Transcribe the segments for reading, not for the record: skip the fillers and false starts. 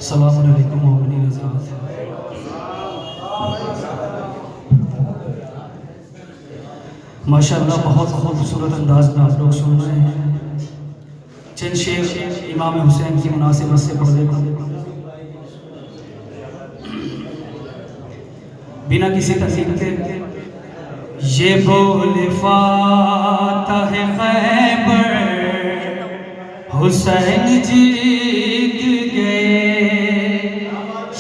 अस्सलामु अलैकुम मोमिनीन हज़रात। माशाअल्लाह बहुत खूबसूरत अंदाज में आप लोग सुन रहे हैं। चंद शेर इमाम हुसैन की मुनासिबत से पढ़ देता हूँ बिना किसी तज़ीम के। ये बोले फातह खैबर हुसैन जीत गए।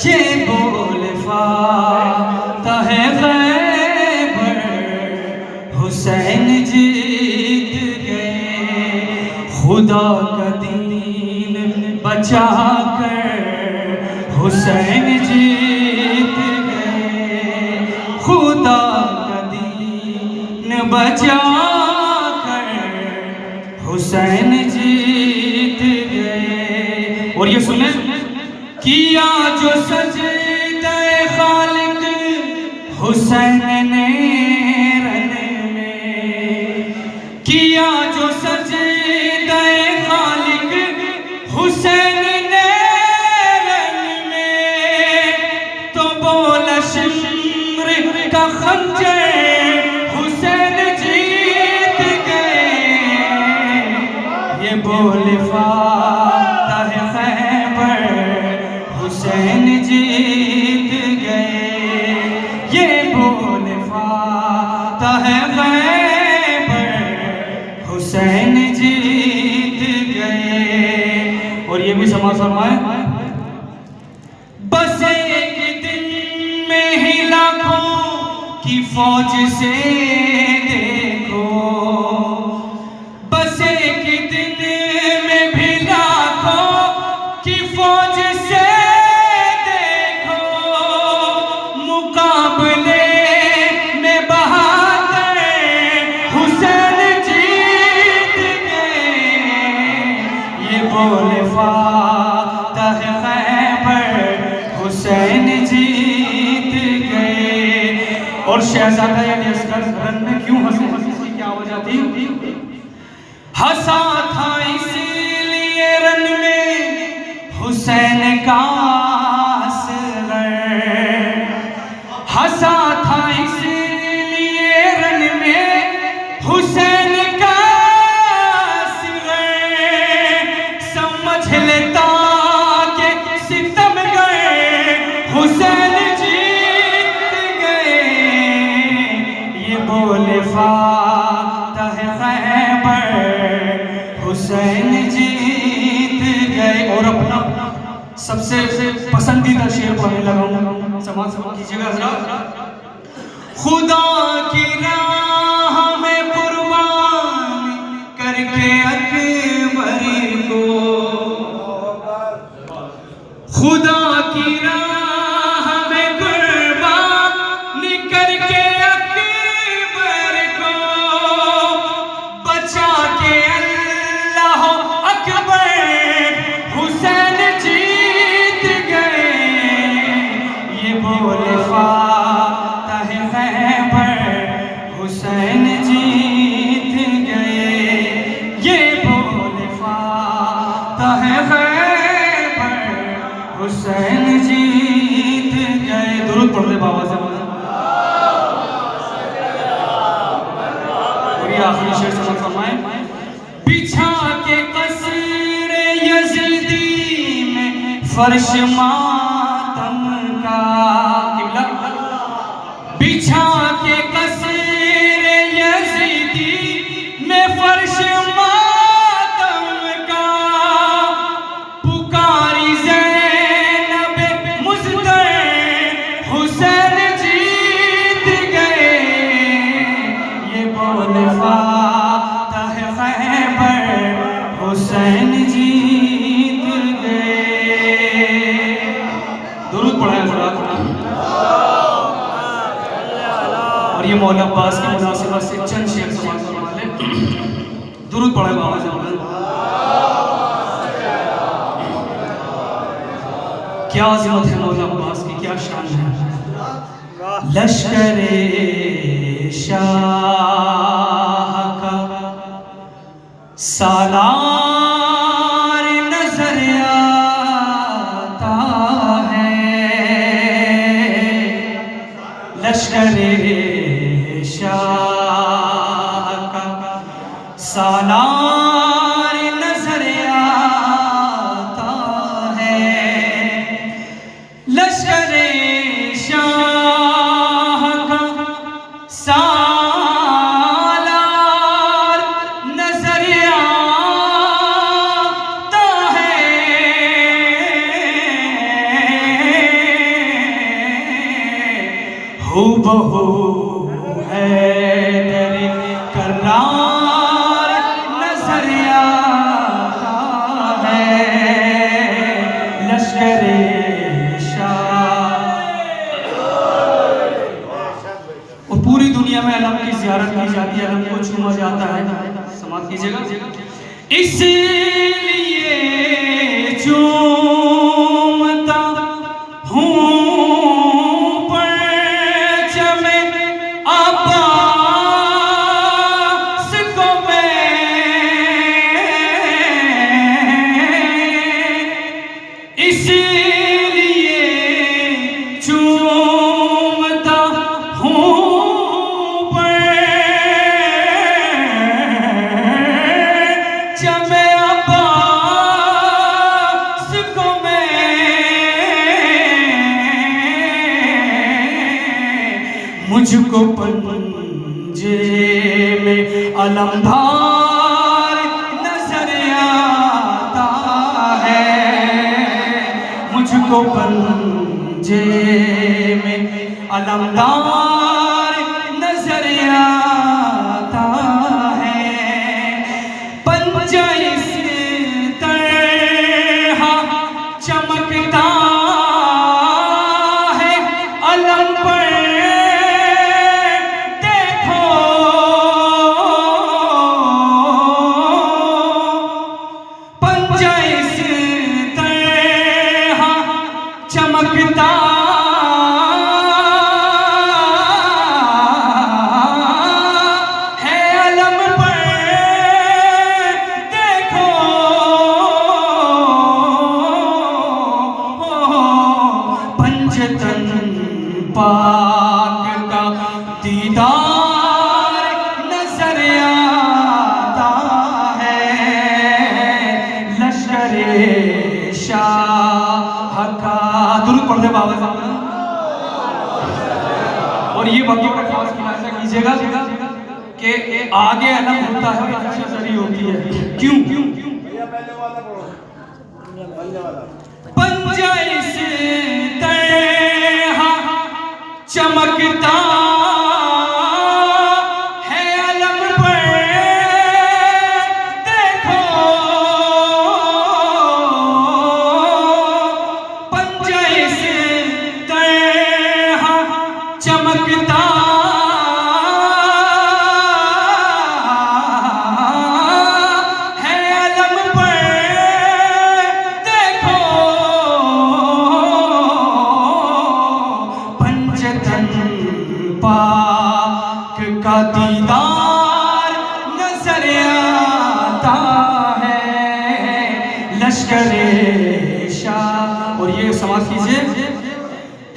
ये बोले फातह खैबर हुसैन जीत गए। खुदा का दीन बचा कर हुसैन जीत गए। खुदा का दीन बचा कर हुसैन जीत गए। और ये सुने, किया जो सजदा खालिक हुसैन ने रन में, किया जो सजदा खालिक हुसैन ने रन में, तो बोला शिम्र का खंजर हुसैन जीत गए। ये बोले फातह खैबर हुसैन जीत गए। ये बोले फातह खैबर हुसैन जीत गए। और ये भी समाज फरमाए, बस एक दिन में ही लाखों की फौज से देखो, बस एक दिन में भी लाखों की फौज से देखो, मुकाबले में बहादुर हुसैन जीत गए। ये बोले फातह खैबर हुसैन जीत गए। और शहजादा यानी असगर रन में क्यों हंसे, इसकी क्या वजह थी? हंसा था इसीलिए रन में हुसैन का असगर, हंसा था इसीलिए रन में हुसैन का असगर। समझ लेता कि सितम गए हुसैन जीत गए। ये बोले फातह खैबर हुसैन जीत गए। और अपना सबसे पसंदीदा शेर पढ़ने लगा हूँ, समाज कीजिएगा जरा। खुदा की राह में कुर्बान करके अकबर को, खुदा की राह में कुर्बान करके अकबर को, बचा के अल्लाह अकबर हुसैन जीत गए। ये बोले फातह खैबर हुसैन जीत गए। ये बोले फातह खैबर हुसैन जीत गए। दुरूद पढ़ ले बाबा से। और ये आखिरी शेर से फरमाए, बिछा के कसर यज़ीदी में फर्श मातम का, बिछा के कसर यज़ीदी में फर्श मातम का, पुकारी ज़ैनब मुज़्दर हुसैन जीत गए। ये बोले फातह खैबर हुसैन जीत गए। दुरूद पढ़ाया जरा। और ये मौला अब्बास की मुनासिबत से चंद शेर समाज फरमा ले। दुरूद पढ़ाए बाबा से। क्या अज़मत है मौला अब्बास की, क्या शान है। लश्करे शाह का सालार नजर आता लश्करे शाह का सालार नजर आता है। लश्करे शाह का सालार नजर आता है। हूबहू हैदर करार नजर आता है। लश्करे शाह। और पूरी दुनिया में अलम की ज़ियारत की जाती है, अलम को चूमा जाता है। समाप्त कीजिएगा। इसलिए चूमता हूँ मुझको पंजे में अलमदार नजर आता है। मुझको पंजे में अलमदार नजर आता है। पंजा इस तरह चमकता है अलम पर। चमकता है अलम पर, देखो पंजतन पाक का दीदार नजर आता है। लश्करे शाह का दुरूद पढ़ दे बाबा साहब। और ये बातों का खास खुलासा कीजिएगा कि आगे अलग होता है शरी होती है। क्यों? पंजा इस तरह चमकता है अलम पर, देखो पंजा इस तरह चमकता है अलम पर, देखो पंजतन पाक का दीदार नजर आता है। लश्करे शाह। और ये समाज कीजिए।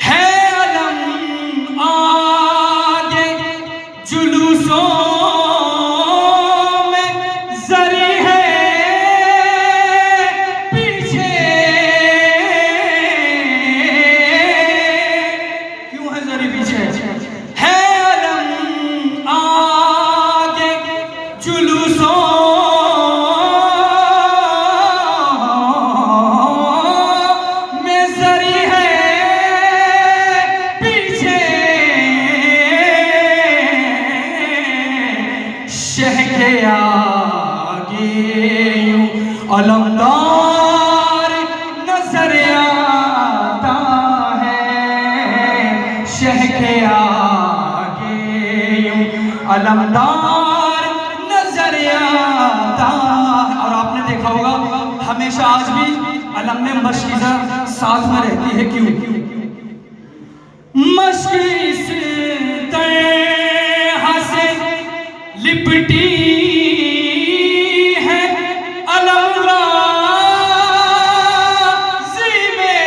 है अलम आगे जुलूसों में जरी है पीछे। क्यों है जरी पीछे? है अलम आगे जुलूसों में जरी है पीछे। शह के आगे यूं अलमदार नजर आता है। शह के आगे यूं अलमदार नजर आता है। और आपने देखा होगा हमेशा आज भी अलम में मशकीज़ा साथ में रहती है। क्यों? मश्क इस तरह से लिपटी है अलम गाज़ी में।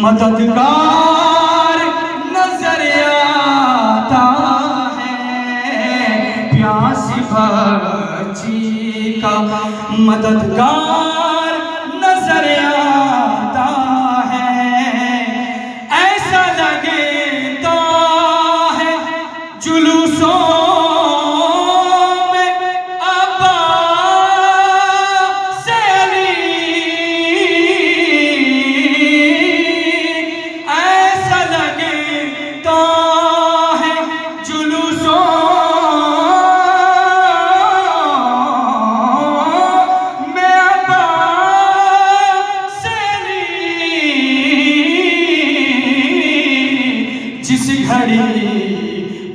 मददगार नजर आता है, प्यासी बच्ची का मददगार नजर आता है। ऐसा लगता है जुलूसों जिस घड़ी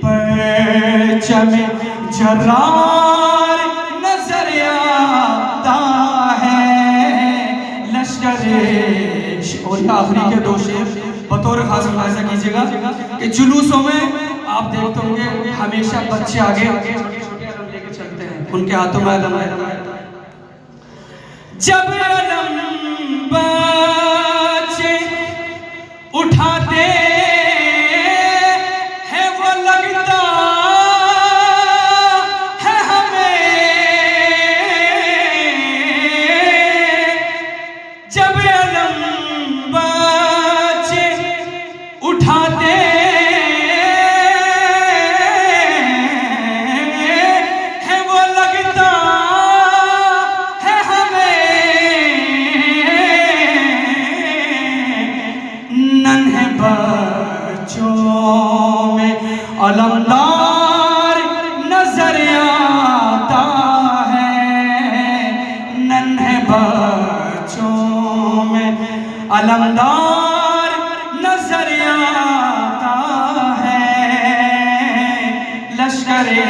परचमे जर्रार नजर आता है, लश्करे। और ये आखिरी के दो शेर बतौर खास मुलाहिजा कीजिएगा कि जुलूसों में आप देखते होंगे हमेशा बच्चे आगे लेके चलते हैं, उनके हाथों में अलम रहता है। जब अलम बच्चे उठाते उठाते हैं वो लगता है हमें, नन्हे बच्चों में अलमदार नजर आता है, नन्हे बच्चों में अलमदार नजर आता है। लश्करे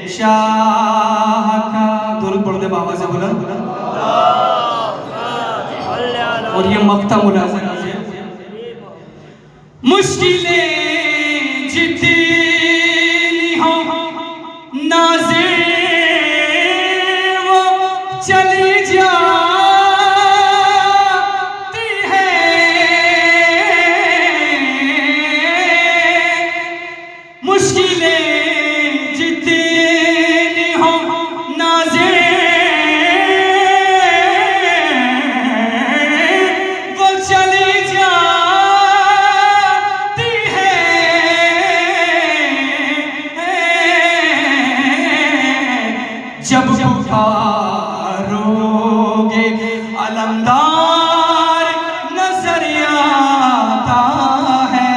शाह का दुरूद पढ़ दे बाबा से बुलंद, और ये मक्ता मुलाज़ा कीजिए। मुश्किलें जितनी हो नाज़िर वो चली जा, मुश्किलें जितनी हो नाज़िर वो चली जाती है। जब पुकारोगे अलमदार नजर आता है,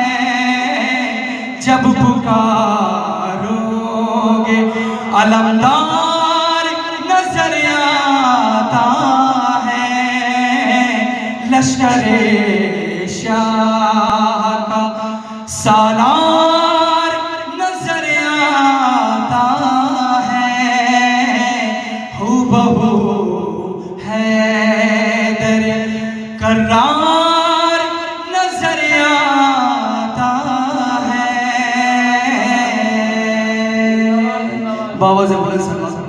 जब पुकारोगे अलमदार नजर आता है। लश्करे शाह का सालार नजर आता है, हूबहू हैदर कर्रार नजर आता है। बाबा से बोले सलाम।